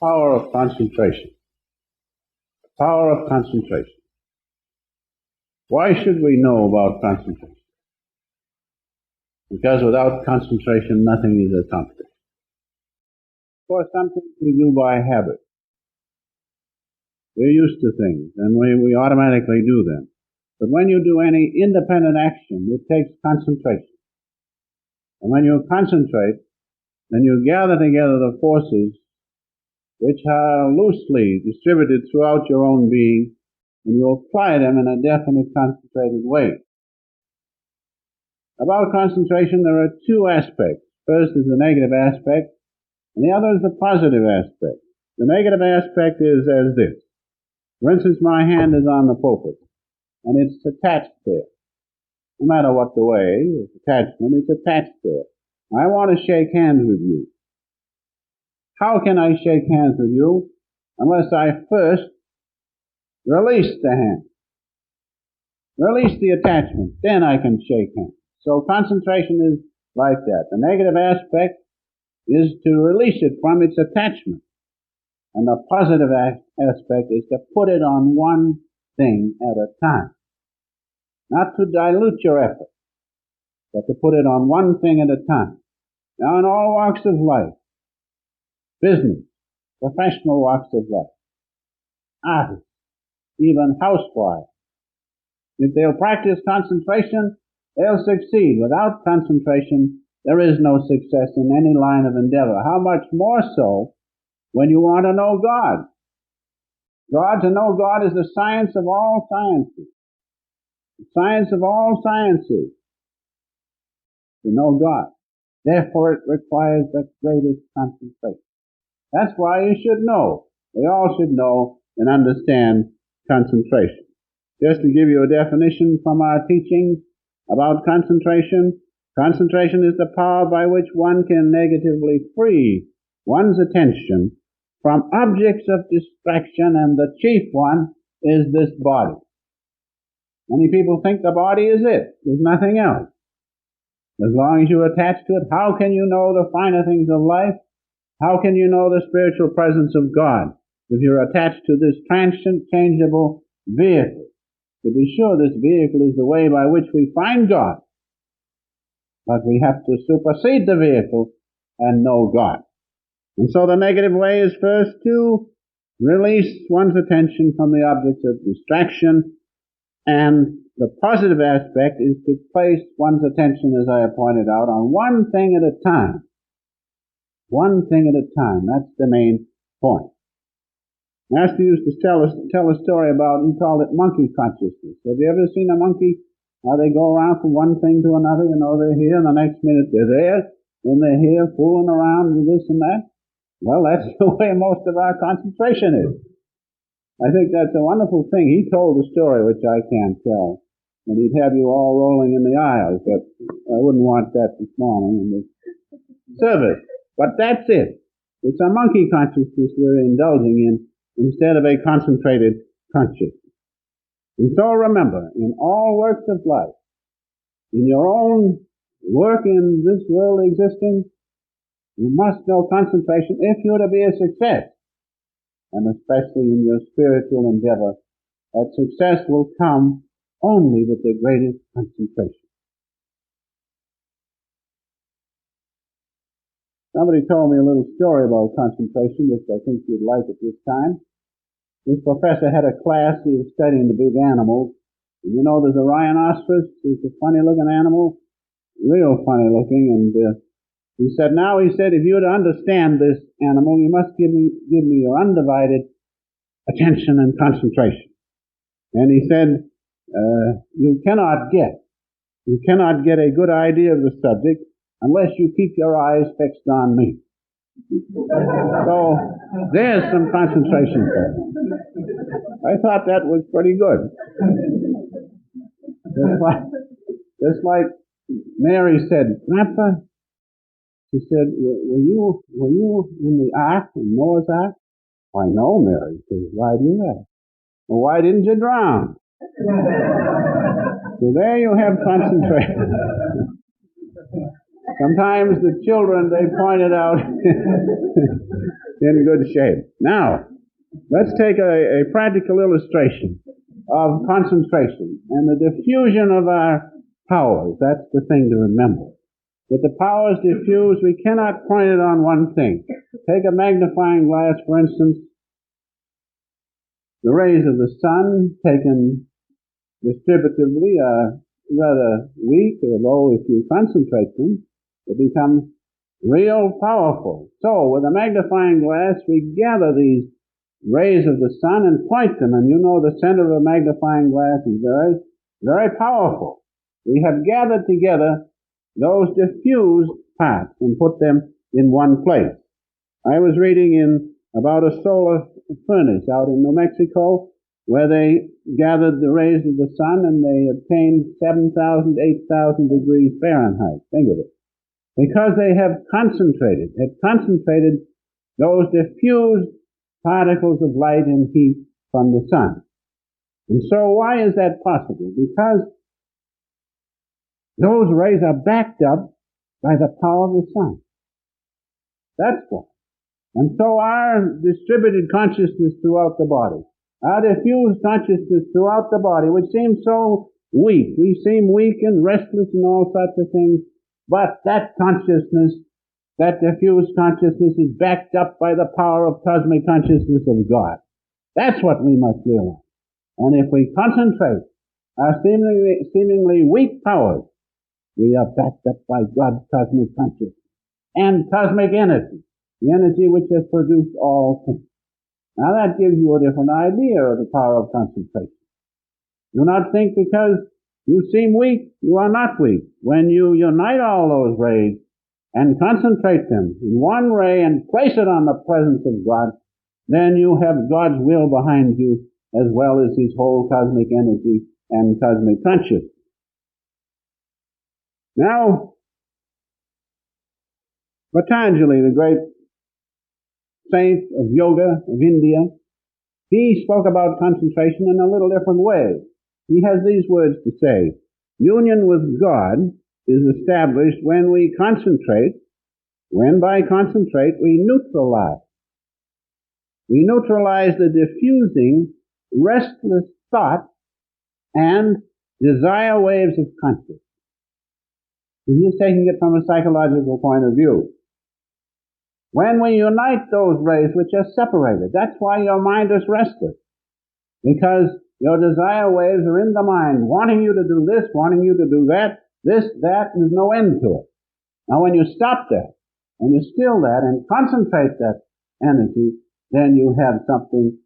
Power of concentration. The power of concentration. Why should we know about concentration? Because without concentration, nothing is accomplished. Of course, some things we do by habit. We're used to things, and we automatically do them. But when you do any independent action, it takes concentration. And when you concentrate, then you gather together the forces which are loosely distributed throughout your own being, and you apply them in a definite, concentrated way. About concentration, there are two aspects. First is the negative aspect, and the other is the positive aspect. The negative aspect is as this. For instance, my hand is on the pulpit, and it's attached there. No matter what the way, it's attachment, it's attached there. I want to shake hands with you. How can I shake hands with you unless I first release the hand? Release the attachment, then I can shake hands. So concentration is like that. The negative aspect is to release it from its attachment. And the positive aspect is to put it on one thing at a time. Not to dilute your effort, but to put it on one thing at a time. Now in all walks of life, business, professional walks of life, artists, even housewives, if they'll practice concentration, they'll succeed. Without concentration, there is no success in any line of endeavor. How much more so when you want to know God? To know God is the science of all sciences. The science of all sciences. To know God. Therefore it requires the greatest concentration. That's why you should know. We all should know and understand concentration. Just to give you a definition from our teachings about concentration, concentration is the power by which one can negatively free one's attention from objects of distraction, and the chief one is this body. Many people think the body is it. There's nothing else. As long as you're attached to it, how can you know the finer things of life? How can you know the spiritual presence of God if you're attached to this transient, changeable vehicle? To be sure, this vehicle is the way by which we find God. But we have to supersede the vehicle and know God. And so the negative way is first to release one's attention from the objects of distraction, and the positive aspect is to place one's attention, as I have pointed out, on one thing at a time. One thing at a time. That's the main point. Master used to tell a story about, he called it monkey consciousness. Have you ever seen a monkey? How they go around from one thing to another, they're here, and the next minute they're there, then they're here fooling around with this and that. Well, that's the way most of our concentration is. I think that's a wonderful thing. He told a story which I can't tell, and he'd have you all rolling in the aisles, but I wouldn't want that this morning in the service. But that's it. It's a monkey consciousness we're indulging in instead of a concentrated consciousness. And so remember, in all works of life, in your own work in this world existence, you must know concentration if you're to be a success. And especially in your spiritual endeavor, that success will come only with the greatest concentration. Somebody told me a little story about concentration, which I think you'd like at this time. This professor had a class, he was studying the big animals. And there's a rhinoceros, it's a funny looking animal, real funny looking, and he said, if you're to understand this animal, you must give me your undivided attention and concentration. And he said, you cannot get a good idea of the subject unless you keep your eyes fixed on me. So, there's some concentration there. I thought that was pretty good. Just like Mary said, Grandpa, she said, were you in the ark, in Noah's ark? Why, no, Mary. She said, why do you ask? Well, why didn't you drown? So there you have concentration. Sometimes the children, they pointed out, in good shape. Now, let's take a practical illustration of concentration and the diffusion of our powers. That's the thing to remember. With the powers diffused, we cannot point it on one thing. Take a magnifying glass, for instance. The rays of the sun taken distributively are rather weak, although if you concentrate them, they become real powerful. So, with a magnifying glass, we gather these rays of the sun and point them, and you know the center of a magnifying glass is very, very powerful. We have gathered together those diffused parts and put them in one place. I was reading about a solar furnace out in New Mexico where they gathered the rays of the sun and they obtained 7,000, 8,000 degrees Fahrenheit. Think of it. Because they had concentrated those diffused particles of light and heat from the sun. And so why is that possible? Because those rays are backed up by the power of the sun. That's why. And so our distributed consciousness throughout the body, our diffused consciousness throughout the body, which seems so weak, we seem weak and restless and all sorts of things, but that consciousness, that diffused consciousness is backed up by the power of cosmic consciousness of God. That's what we must realize. And if we concentrate our seemingly weak powers, we are backed up by God's cosmic consciousness and cosmic energy, the energy which has produced all things. Now that gives you a different idea of the power of concentration. Do not think because you seem weak, you are not weak. When you unite all those rays and concentrate them in one ray and place it on the presence of God, then you have God's will behind you as well as His whole cosmic energy and cosmic consciousness. Now, Patanjali, the great saint of yoga of India, he spoke about concentration in a little different way. He has these words to say: union with God is established when we concentrate, when by concentrate we neutralize. We neutralize the diffusing, restless thought and desire waves of consciousness. And he's taking it from a psychological point of view. When we unite those rays which are separated, that's why your mind is restless. Because your desire waves are in the mind, wanting you to do this, wanting you to do that, this, that, and there's no end to it. Now when you stop that, and you still that, and concentrate that energy, then you have something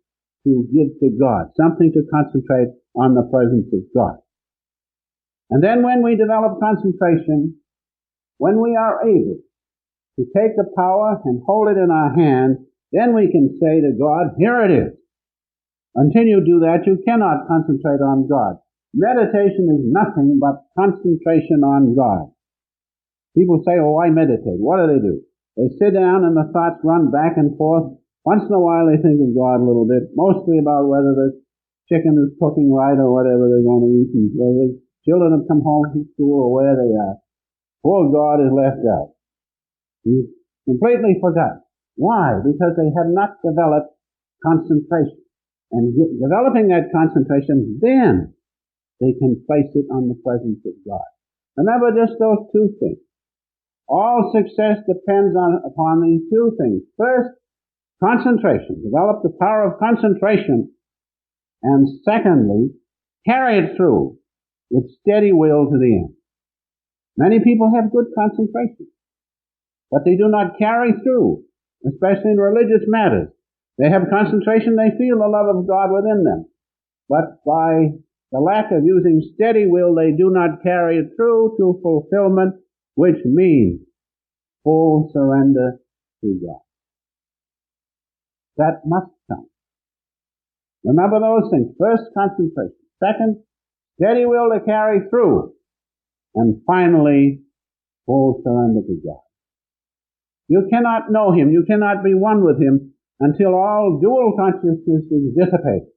to give to God, something to concentrate on the presence of God. And then when we develop concentration, when we are able to take the power and hold it in our hand, then we can say to God, here it is. Until you do that, you cannot concentrate on God. Meditation is nothing but concentration on God. People say, oh, I meditate. What do? They sit down and the thoughts run back and forth. Once in a while they think of God a little bit, mostly about whether the chicken is cooking right or whatever they're going to eat, and whether children have come home from school or where they are. Poor God is left out. He's completely forgotten. Why? Because they have not developed concentration. And developing that concentration, then they can place it on the presence of God. Remember just those two things. All success depends upon these two things. First, concentration. Develop the power of concentration. And secondly, carry it through with steady will to the end. Many people have good concentration, but they do not carry through, especially in religious matters. They have concentration, they feel the love of God within them. But by the lack of using steady will, they do not carry it through to fulfillment, which means full surrender to God. That must come. Remember those things. First, concentration. Second, steady will to carry through. And finally, full surrender to God. You cannot know Him, you cannot be one with Him until all dual consciousness is dissipated.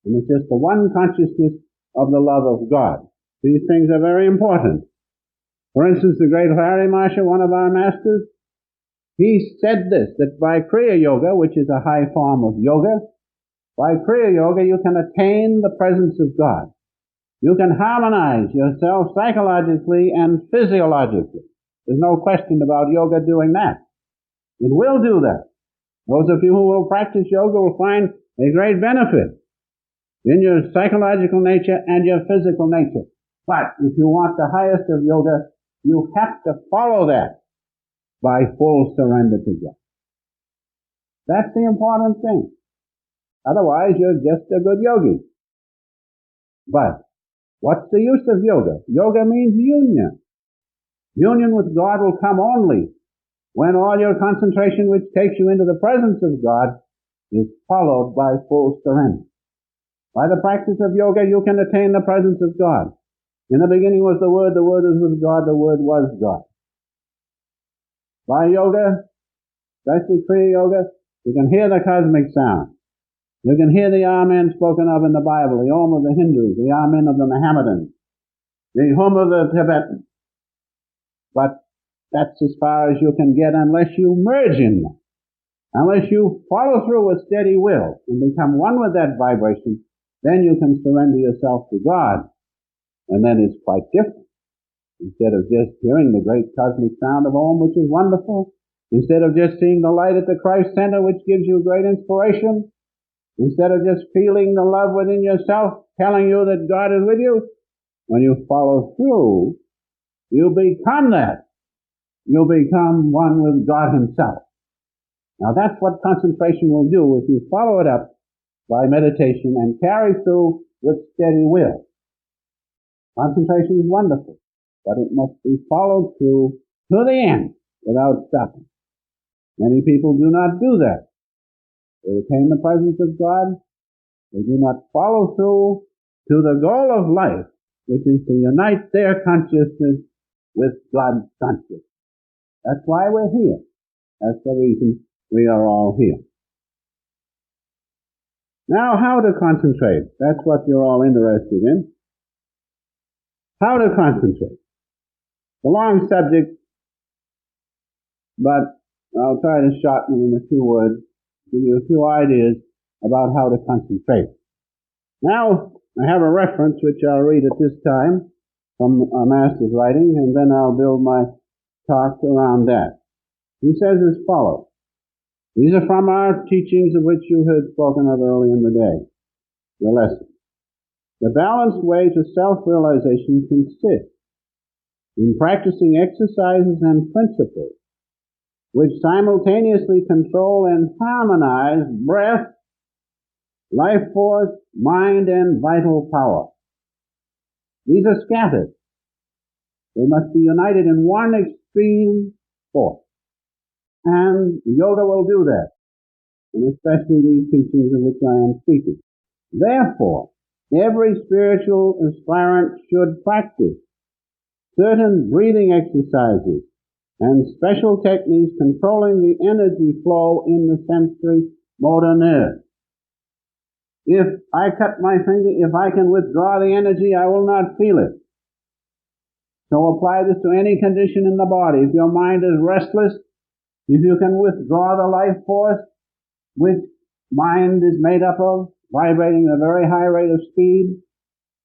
And it's just the one consciousness of the love of God. These things are very important. For instance, the great Larry Marshall, one of our masters, He said this, that by Kriya Yoga, which is a high form of yoga, by Kriya Yoga you can attain the presence of God. You can harmonize yourself psychologically and physiologically. There's no question about yoga doing that. It will do that. Those of you who will practice yoga will find a great benefit in your psychological nature and your physical nature. But if you want the highest of yoga, you have to follow that by full surrender to God. That's the important thing. Otherwise, you're just a good yogi. But what's the use of yoga? Yoga means union. Union with God will come only when all your concentration, which takes you into the presence of God, is followed by full surrender. By the practice of yoga, you can attain the presence of God. In the beginning was the Word was with God, the Word was God. By yoga, especially Kriya Yoga, you can hear the cosmic sound. You can hear the Amen spoken of in the Bible, the Om of the Hindus, the Amen of the Mohammedans, the Hum of the Tibetans. But that's as far as you can get unless you merge in them. Unless you follow through with steady will and become one with that vibration, then you can surrender yourself to God. And then it's quite different. Instead of just hearing the great cosmic sound of Om, which is wonderful, instead of just seeing the light at the Christ Center, which gives you great inspiration, instead of just feeling the love within yourself, telling you that God is with you, when you follow through, you become that. You become one with God Himself. Now that's what concentration will do if you follow it up by meditation and carry through with steady will. Concentration is wonderful, but it must be followed through to the end without stopping. Many people do not do that. They attain the presence of God. They do not follow through to the goal of life, which is to unite their consciousness with God's consciousness. That's why we're here. That's the reason we are all here. Now, how to concentrate? That's what you're all interested in. How to concentrate. It's a long subject, but I'll try to shorten it in a few words, give you a few ideas about how to concentrate. Now, I have a reference which I'll read at this time from a master's writing, and then I'll build my talk around that. He says as follows. These are from our teachings of which you heard spoken of early in the day, the lesson. The balanced way to self-realization consists in practicing exercises and principles which simultaneously control and harmonize breath, life force, mind, and vital power. These are scattered. They must be united in one extreme force. And yoga will do that, and especially these teachings of which I am speaking. Therefore, every spiritual aspirant should practice certain breathing exercises and special techniques controlling the energy flow in the sensory motor nerves. If I cut my finger, if I can withdraw the energy, I will not feel it. So apply this to any condition in the body. If your mind is restless, if you can withdraw the life force, which mind is made up of, vibrating at a very high rate of speed,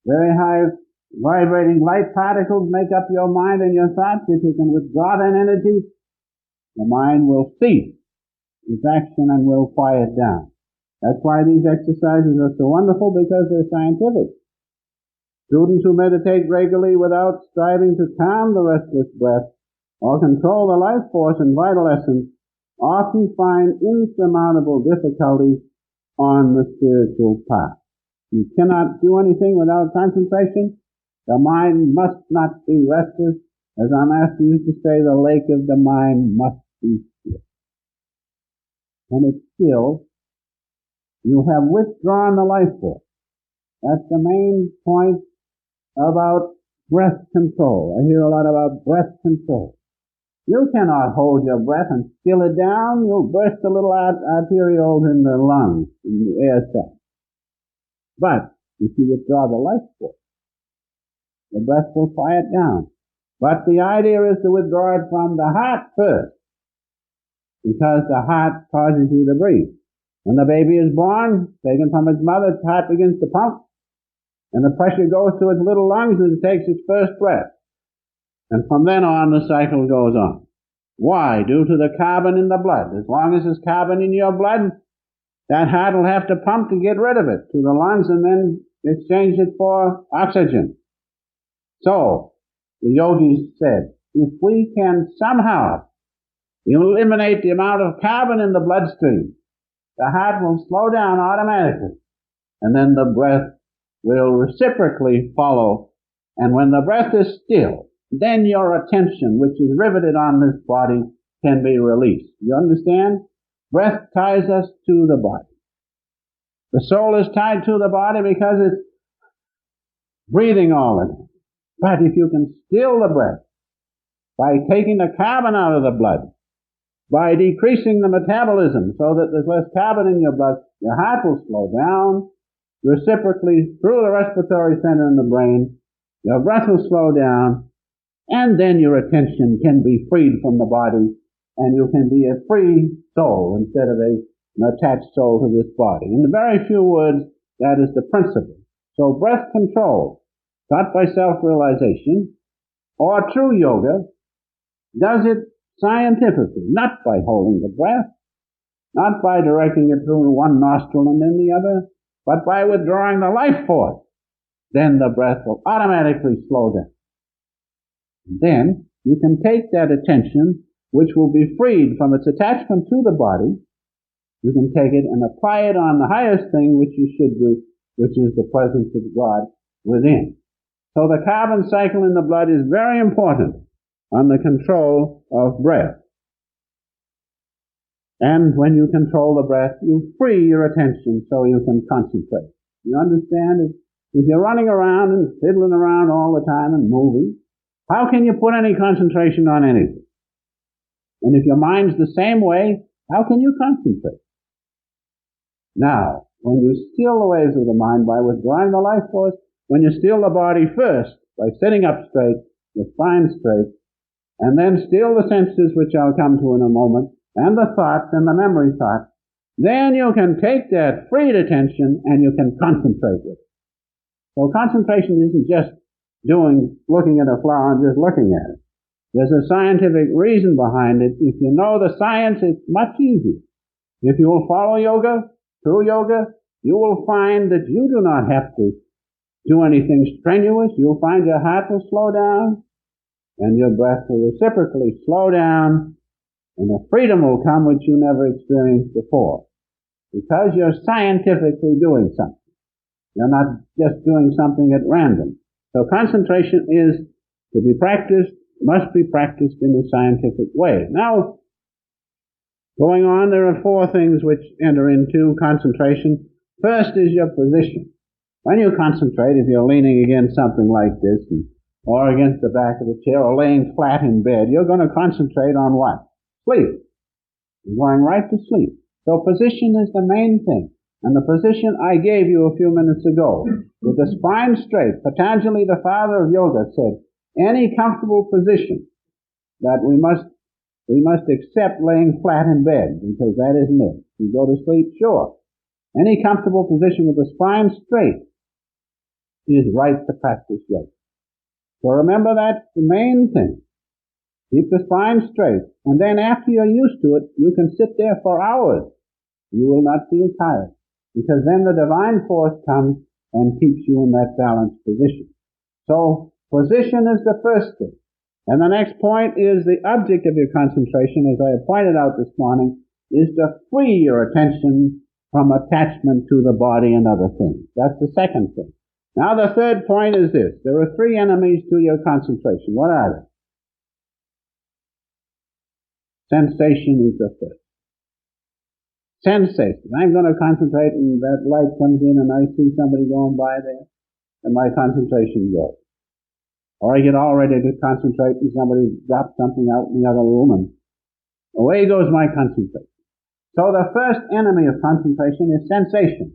very high vibrating light particles make up your mind and your thoughts. If you can withdraw that energy, the mind will cease its action and will quiet down. That's why these exercises are so wonderful, because they're scientific. Students who meditate regularly without striving to calm the restless breath or control the life force and vital essence often find insurmountable difficulties on the spiritual path. You cannot do anything without concentration. The mind must not be restless. As our master used to say, the lake of the mind must be still. When it's still, you have withdrawn the life force. That's the main point about breath control. I hear a lot about breath control. You cannot hold your breath and still it down. You'll burst the little arterioles in the lungs, in the air sac. But if you withdraw the life force, the breath will quiet down. But the idea is to withdraw it from the heart first. because the heart causes you to breathe. When the baby is born, taken from its mother, its heart begins to pump, and the pressure goes to its little lungs and it takes its first breath. And from then on, the cycle goes on. Why? Due to the carbon in the blood. As long as there's carbon in your blood, that heart will have to pump to get rid of it to the lungs and then exchange it for oxygen. So, the yogis said, if we can somehow eliminate the amount of carbon in the bloodstream, the heart will slow down automatically, and then the breath will reciprocally follow. And when the breath is still, then your attention, which is riveted on this body, can be released. You understand? Breath ties us to the body. The soul is tied to the body because it's breathing all the time. But if you can still the breath by taking the carbon out of the blood, by decreasing the metabolism so that there's less carbon in your blood, your heart will slow down reciprocally through the respiratory center in the brain. Your breath will slow down, and then your attention can be freed from the body, and you can be a free soul instead of an attached soul to this body. In very few words, that is the principle. So breath control, taught by self-realization, or true yoga, does it scientifically, not by holding the breath, not by directing it through one nostril and then the other, but by withdrawing the life force. Then the breath will automatically slow down. And then you can take that attention, which will be freed from its attachment to the body, you can take it and apply it on the highest thing which you should do, which is the presence of God within. So the carbon cycle in the blood is very important on the control of breath. And when you control the breath, you free your attention so you can concentrate. You understand? If you're running around and fiddling around all the time and moving, how can you put any concentration on anything? And if your mind's the same way, how can you concentrate? Now, when you still the waves of the mind by withdrawing the life force, when you still the body first by sitting up straight, the spine straight, and then still the senses, which I'll come to in a moment, and the thoughts and the memory thoughts, then you can take that freed attention and you can concentrate with it. So concentration isn't just looking at a flower and just looking at it. There's a scientific reason behind it. If you know the science, it's much easier. If you will follow yoga, true yoga, you will find that you do not have to do anything strenuous. You'll find your heart will slow down and your breath will reciprocally slow down, and a freedom will come which you never experienced before, because you're scientifically doing something. You're not just doing something at random. So concentration is to be practiced, must be practiced in a scientific way. Now, going on, there are four things which enter into concentration. First is your position. When you concentrate, if you're leaning against something like this, or against the back of the chair, or laying flat in bed, you're going to concentrate on what? Sleep. You're going right to sleep. So position is the main thing. And the position I gave you a few minutes ago, with the spine straight, Patanjali, the father of yoga, said, any comfortable position that we must accept laying flat in bed, because that isn't it. You go to sleep, sure. Any comfortable position with the spine straight is right to practice yoga. So remember, that's the main thing. Keep the spine straight. And then after you're used to it, you can sit there for hours. You will not feel tired, because then the divine force comes and keeps you in that balanced position. So position is the first thing. And the next point is the object of your concentration, as I have pointed out this morning, is to free your attention from attachment to the body and other things. That's the second thing. Now the third point is this. There are three enemies to your concentration. What are they? Sensation is the first. Sensation. I'm going to concentrate and that light comes in and I see somebody going by there and my concentration goes. Or I get all ready to concentrate and somebody drops something out in the other room and away goes my concentration. So the first enemy of concentration is sensation.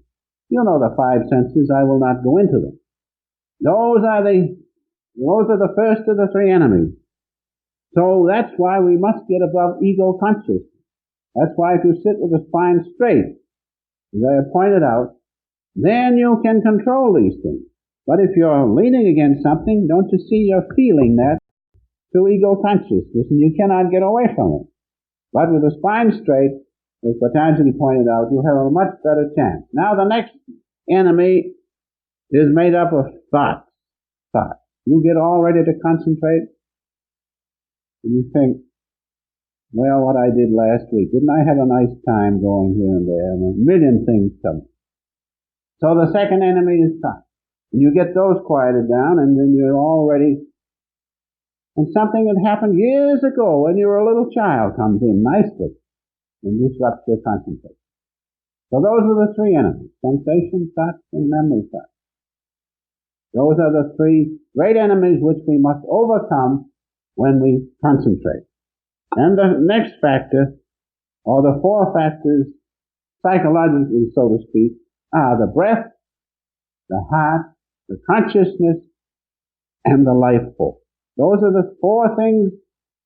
You know the five senses. I will not go into them. Those are the first of the three enemies. So that's why we must get above ego consciousness. That's why if you sit with the spine straight, as I have pointed out, then you can control these things. But if you're leaning against something, don't you see you're feeling that through ego consciousness, and you cannot get away from it. But with the spine straight, as Patanjali pointed out, you have a much better chance. Now the next enemy is made up of thoughts. Thoughts. You get all ready to concentrate, and you think, well, what I did last week, didn't I have a nice time going here and there? And a million things come. So the second enemy is thought. And you get those quieted down, and then you're all ready. And something that happened years ago when you were a little child comes in nicely and disrupts your concentration. So those are the three enemies: sensation, thoughts, and memory thoughts. Those are the three great enemies which we must overcome when we concentrate. And the next factor, or the four factors, psychologically so to speak, are the breath, the heart, the consciousness, and the life force. Those are the four things.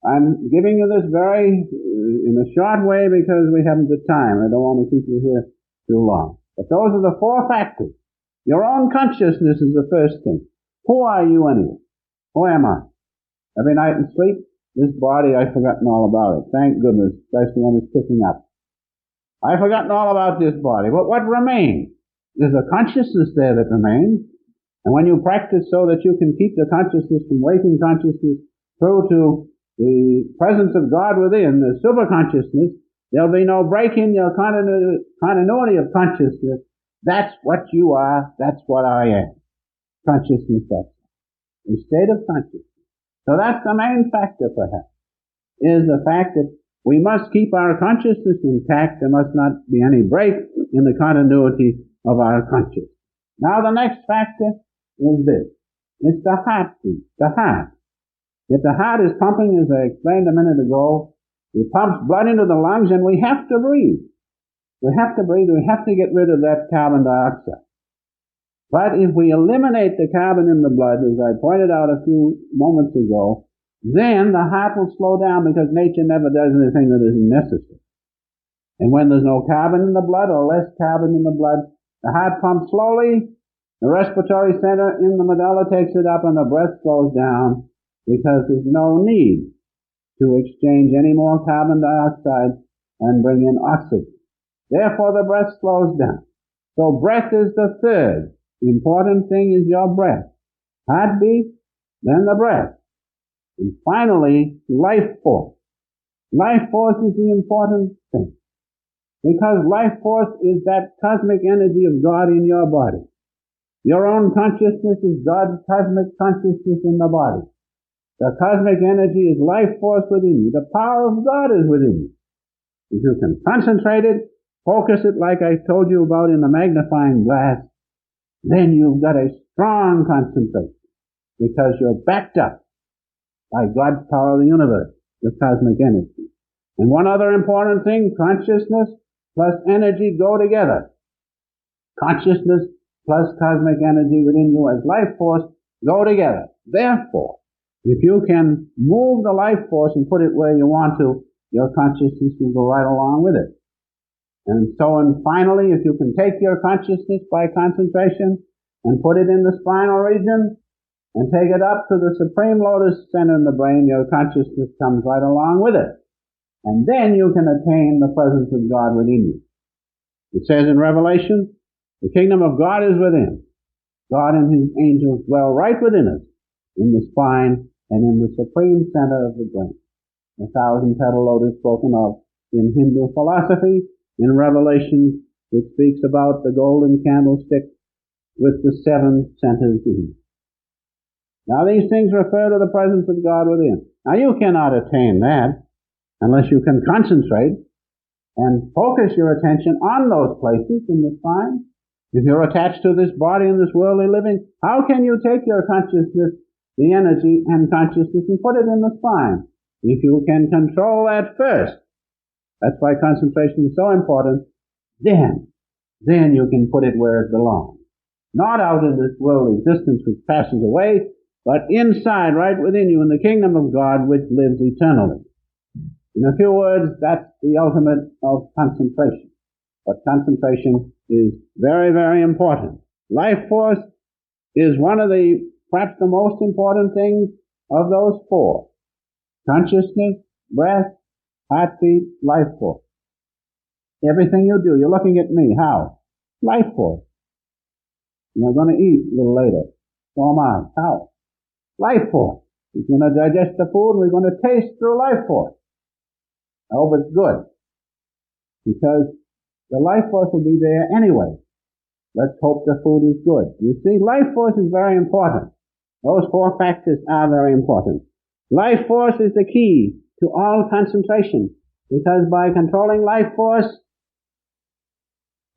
I'm giving you this very in a short way because we haven't the time. I don't want to keep you here too long. But those are the four factors. Your own consciousness is the first thing. Who are you anyway? Who am I? Every night in sleep, this body, I've forgotten all about it. Thank goodness, especially when it's picking up. I've forgotten all about this body. But what remains? There's a consciousness there that remains. And when you practice so that you can keep the consciousness from waking consciousness through to the presence of God within, the superconsciousness, there'll be no break in your continuity of consciousness. That's what you are. That's what I am. Consciousness, that's a state of consciousness. So that's the main factor, perhaps, is the fact that we must keep our consciousness intact. There must not be any break in the continuity of our consciousness. Now the next factor is this. It's the heartbeat, the heart. If the heart is pumping, as I explained a minute ago, it pumps blood into the lungs, and we have to breathe. We have to breathe. We have to get rid of that carbon dioxide. But if we eliminate the carbon in the blood, as I pointed out a few moments ago, then the heart will slow down because nature never does anything that isn't necessary. And when there's no carbon in the blood or less carbon in the blood, the heart pumps slowly, the respiratory center in the medulla takes it up, and the breath slows down because there's no need to exchange any more carbon dioxide and bring in oxygen. Therefore, the breath slows down. So breath is the third. The important thing is your breath. Heartbeat, then the breath. And finally, life force. Life force is the important thing. Because life force is that cosmic energy of God in your body. Your own consciousness is God's cosmic consciousness in the body. The cosmic energy is life force within you. The power of God is within you. If you can concentrate it, focus it like I told you about in the magnifying glass, then you've got a strong concentration because you're backed up by God's power of the universe, the cosmic energy. And one other important thing, consciousness plus energy go together. Consciousness plus cosmic energy within you as life force go together. Therefore, if you can move the life force and put it where you want to, your consciousness will go right along with it. And so, and finally, if you can take your consciousness by concentration and put it in the spinal region and take it up to the supreme lotus center in the brain, your consciousness comes right along with it. And then you can attain the presence of God within you. It says in Revelation, the kingdom of God is within. God and his angels dwell right within us, in the spine and in the supreme center of the brain. The thousand-petal lotus spoken of in Hindu philosophy, in Revelation, it speaks about the golden candlestick with the seven centers in it. Now these things refer to the presence of God within. Now you cannot attain that unless you can concentrate and focus your attention on those places in the spine. If you're attached to this body and this worldly living, how can you take your consciousness, the energy and consciousness, and put it in the spine? If you can control that first, that's why concentration is so important, then you can put it where it belongs. Not out in this worldly existence which passes away, but inside, right within you, in the kingdom of God which lives eternally. In a few words, that's the ultimate of concentration. But concentration is very, very important. Life force is one of perhaps the most important things of those four. Consciousness, breath, heartbeat, life force. Everything you do, you're looking at me, how? Life force. You're going to eat a little later. So am I. How? Life force. We're going to digest the food, we're going to taste through life force. I hope it's good. Because the life force will be there anyway. Let's hope the food is good. You see, life force is very important. Those four factors are very important. Life force is the key to all concentration, because by controlling life force,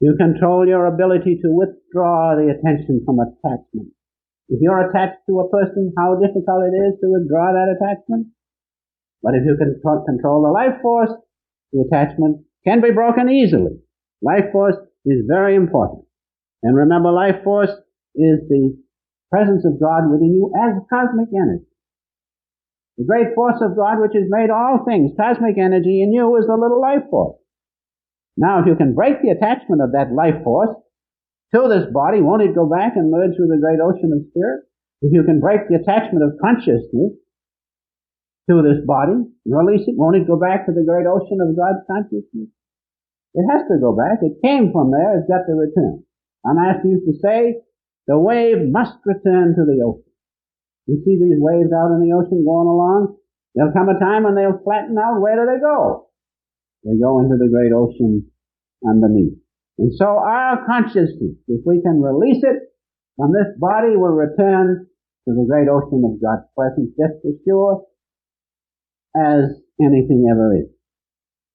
you control your ability to withdraw the attention from attachment. If you're attached to a person, how difficult it is to withdraw that attachment. But if you can control the life force, the attachment can be broken easily. Life force is very important. And remember, life force is the presence of God within you as cosmic energy. The great force of God which has made all things, cosmic energy in you, is the little life force. Now, if you can break the attachment of that life force to this body, won't it go back and merge with the great ocean of spirit? If you can break the attachment of consciousness to this body and release it, won't it go back to the great ocean of God's consciousness? It has to go back. It came from there. It's got to return. Our master used to say, the wave must return to the ocean. You see these waves out in the ocean going along? There'll come a time when they'll flatten out. Where do they go? They go into the great ocean underneath. And so our consciousness, if we can release it from this body, will return to the great ocean of God's presence just as sure as anything ever is.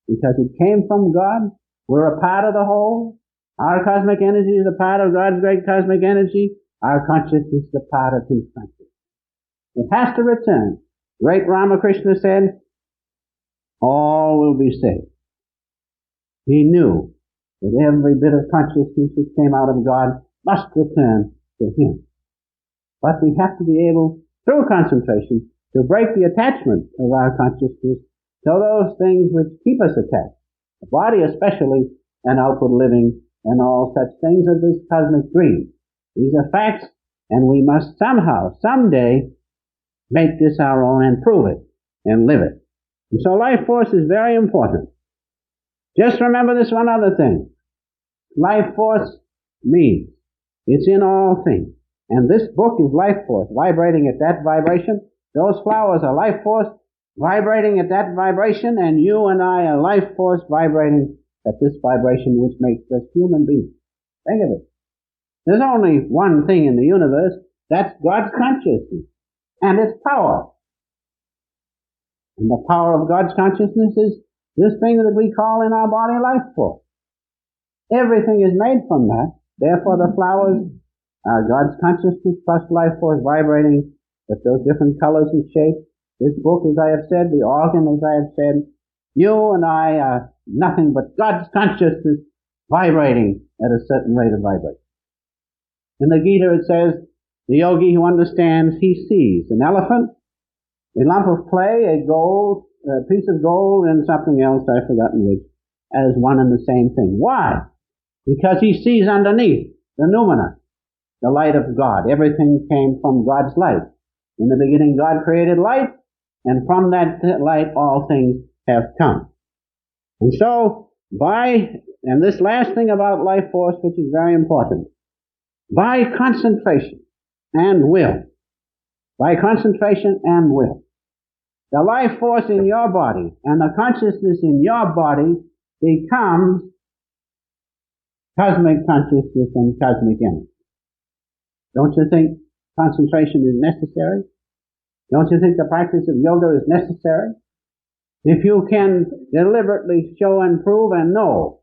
Because it came from God. We're a part of the whole. Our cosmic energy is a part of God's great cosmic energy. Our consciousness is a part of His consciousness. It has to return. Great Ramakrishna said, all will be saved. He knew that every bit of consciousness which came out of God must return to Him. But we have to be able, through concentration, to break the attachment of our consciousness to those things which keep us attached. The body especially, and outward living, and all such things of this cosmic dream. These are facts, and we must somehow, someday, make this our own and prove it, and live it. And so life force is very important. Just remember this one other thing. Life force means it's in all things. And this book is life force, vibrating at that vibration. Those flowers are life force, vibrating at that vibration, and you and I are life force vibrating at this vibration which makes us human beings. Think of it. There's only one thing in the universe, that's God's consciousness and its power. And the power of God's consciousness is this thing that we call in our body life force. Everything is made from that. Therefore the flowers are God's consciousness plus life force vibrating at those different colors and shapes. This book, as I have said, the organ, as I have said, you and I are nothing but God's consciousness vibrating at a certain rate of vibration. In the Gita it says, the yogi who understands, he sees an elephant, a lump of clay, a piece of gold, and something else, I've forgotten which, as one and the same thing. Why? Because he sees underneath the noumena, the light of God. Everything came from God's light. In the beginning God created light, and from that light all things have come. And so, and this last thing about life force, which is very important, by concentration and will, the life force in your body and the consciousness in your body becomes cosmic consciousness and cosmic energy. Don't you think concentration is necessary? Don't you think the practice of yoga is necessary? If you can deliberately show and prove and know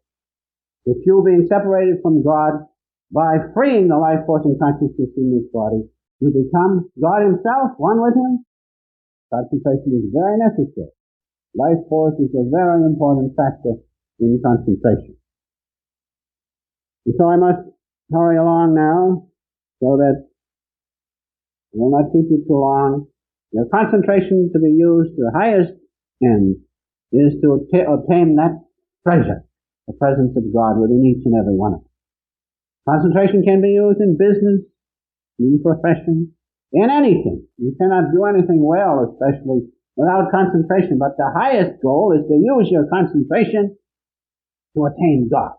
that you're being separated from God by freeing the life force and consciousness in this body, you become God Himself, one with Him. Concentration is very necessary. Life force is a very important factor in concentration. And so I must hurry along now so that I will not keep you too long. Your concentration to be used to the highest end is to obtain that treasure, the presence of God within each and every one of us. Concentration can be used in business, in profession, in anything. You cannot do anything well, especially without concentration, but the highest goal is to use your concentration to attain God.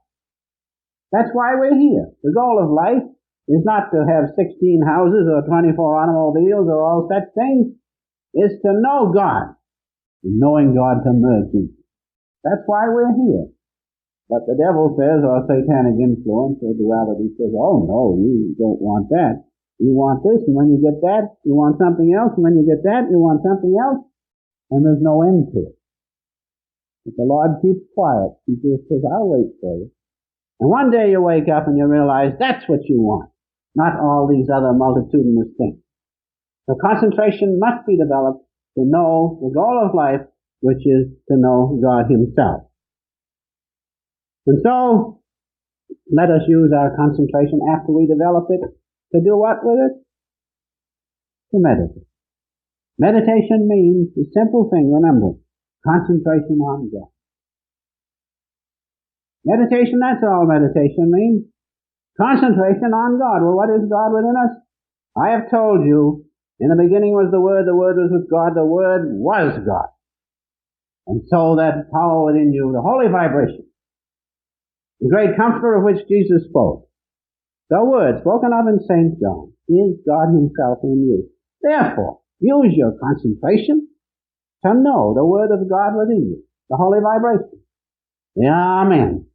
That's why we're here. The goal of life is not to have 16 houses or 24 automobiles or all such things. It's to know God, and knowing God to merge in. That's why we're here. But the devil says, or satanic influence or duality says, oh no, you don't want that. You want this, and when you get that, you want something else, and when you get that, you want something else, and there's no end to it. But the Lord keeps quiet. He just says, I'll wait for you. And one day you wake up and you realize that's what you want, not all these other multitudinous things. So concentration must be developed to know the goal of life, which is to know God Himself. And so, let us use our concentration after we develop it to do what with it? To meditate. Meditation means the simple thing, remember, concentration on God. Meditation, that's all meditation means. Concentration on God. Well, what is God within us? I have told you, in the beginning was the Word was with God, the Word was God. And so that power within you, the holy vibration, the great comforter of which Jesus spoke, the Word spoken of in St. John, is God Himself in you. Therefore, use your concentration to know the Word of God within you, the holy vibration, the Amen.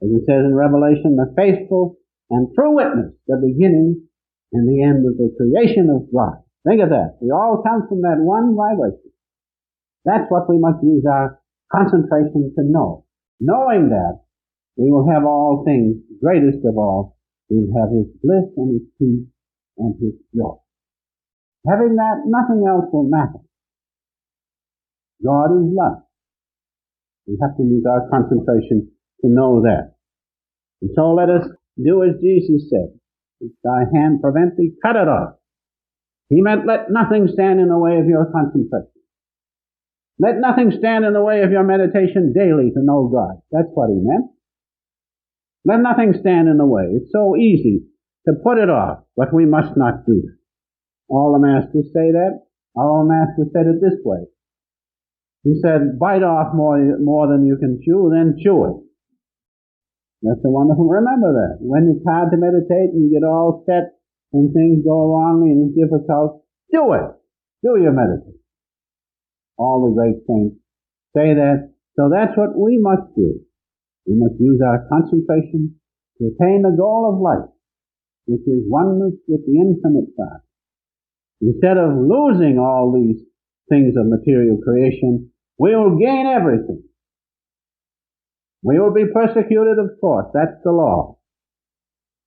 As it says in Revelation, the faithful and true witness, the beginning and the end of the creation of God. Think of that. We all come from that one vibration. That's what we must use our concentration to know. Knowing that, we will have all things, greatest of all, we will have His bliss and His peace and His joy. Having that, nothing else will matter. God is love. We have to use our concentration to know that. And so let us do as Jesus said. If thy hand prevent thee, cut it off. He meant let nothing stand in the way of your concentration. Let nothing stand in the way of your meditation daily to know God. That's what He meant. Let nothing stand in the way. It's so easy to put it off, but we must not do it. All the masters say that. Our own master said it this way. He said, bite off more than you can chew, then chew it. That's a wonderful, remember that. When it's hard to meditate and you get all set and things go wrong and it's difficult, do it. Do your meditation. All the great saints say that. So that's what we must do. We must use our concentration to attain the goal of life, which is oneness with the infinite God. Instead of losing all these things of material creation, we will gain everything. We will be persecuted, of course. That's the law.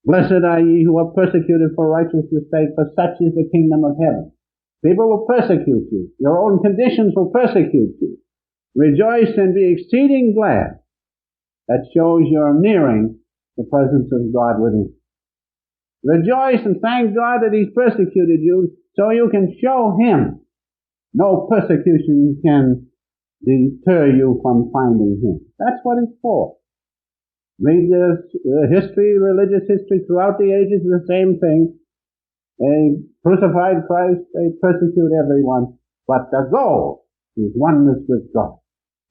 Blessed are ye who are persecuted for righteousness' sake, for such is the kingdom of heaven. People will persecute you. Your own conditions will persecute you. Rejoice and be exceeding glad. That shows you're nearing the presence of God within. Rejoice and thank God that He's persecuted you so you can show Him. No persecution can deter you from finding Him. That's what it's for. Read the history, religious history throughout the ages, the same thing. They crucified Christ, they persecute everyone, but the goal is oneness with God.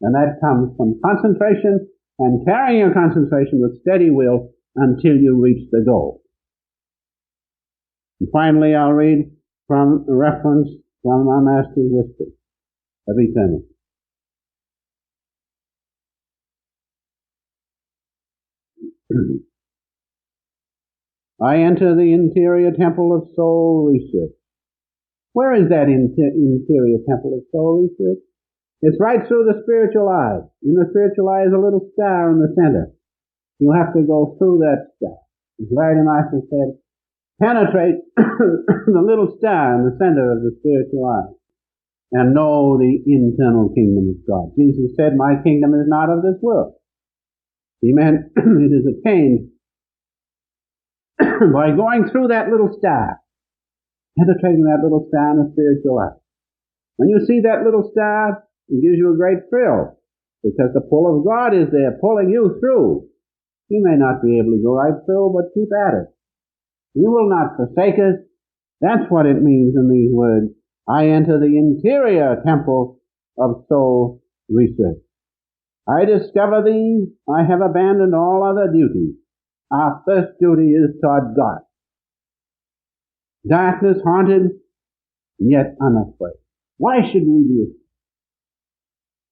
And that comes from concentration and carrying your concentration with steady will until you reach the goal. And finally, I'll read from a reference from our Master's Whisper of Eternity. I enter the interior temple of soul research. Where is that interior temple of soul research? It's right through the spiritual eye. In the spiritual eye is a little star in the center. You have to go through that star. As Larry Master said, penetrate the little star in the center of the spiritual eye and know the internal kingdom of God. Jesus said, my kingdom is not of this world. He meant it is attained by going through that little star, penetrating that little star in the spiritual eye. When you see that little star, It gives you a great thrill because the pull of God is there pulling you through. You may not be able to go right through, but keep at it. You will not forsake us. That's what it means in these words. I enter the interior temple of soul research. I discover thee. I have abandoned all other duties. Our first duty is toward God. Darkness haunted, yet unafraid. Why should we be afraid?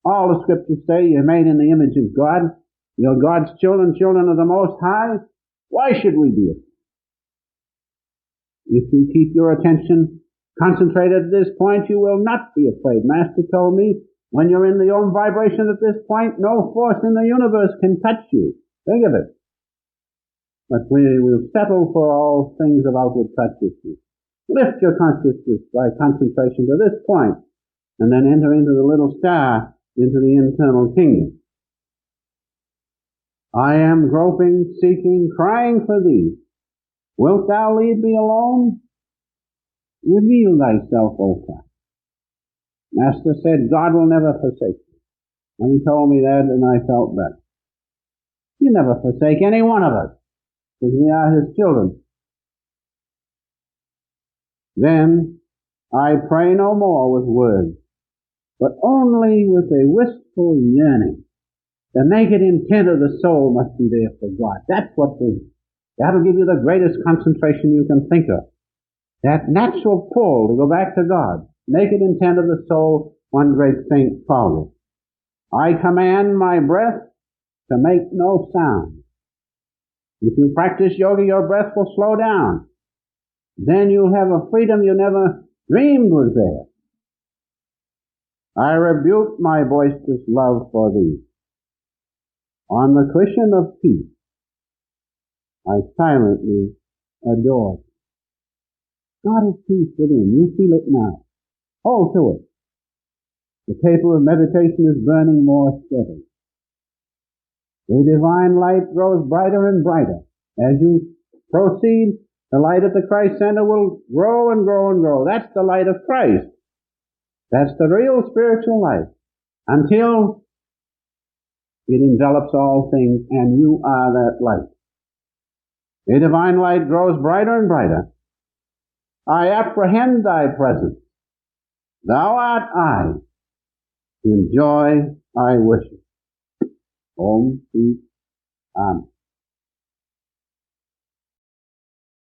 All the scriptures say you're made in the image of God. You're God's children, children of the Most High. Why should we be afraid? If you keep your attention concentrated at this point, you will not be afraid. Master told me, when you're in the Om vibration at this point, no force in the universe can touch you. Think of it. But we will settle for all things of outward consciousness. Lift your consciousness by concentration to this point, and then enter into the little star, into the internal kingdom. I am groping, seeking, crying for thee. Wilt thou leave me alone? Reveal thyself, O Christ. Master said, God will never forsake you. When he told me that, and I felt better. He'll never forsake any one of us, because we are his children. Then I pray no more with words, but only with a wistful yearning. The naked intent of the soul must be there for God. That's what that'll give you the greatest concentration you can think of. That natural pull to go back to God. Naked intent of the soul, one great saint called it. I command my breath to make no sound. If you practice yoga, your breath will slow down. Then you'll have a freedom you never dreamed was there. I rebuke my boisterous love for thee. On the cushion of peace, I silently adore. God is peace within. You feel it now. Hold to it. The taper of meditation is burning more steadily. The divine light grows brighter and brighter. As you proceed, the light at the Christ Center will grow and grow and grow. That's the light of Christ. That's the real spiritual light. Until it envelops all things, and you are that light. The divine light grows brighter and brighter. I apprehend thy presence. Thou art I. In joy I worship. Om Peace. Amen.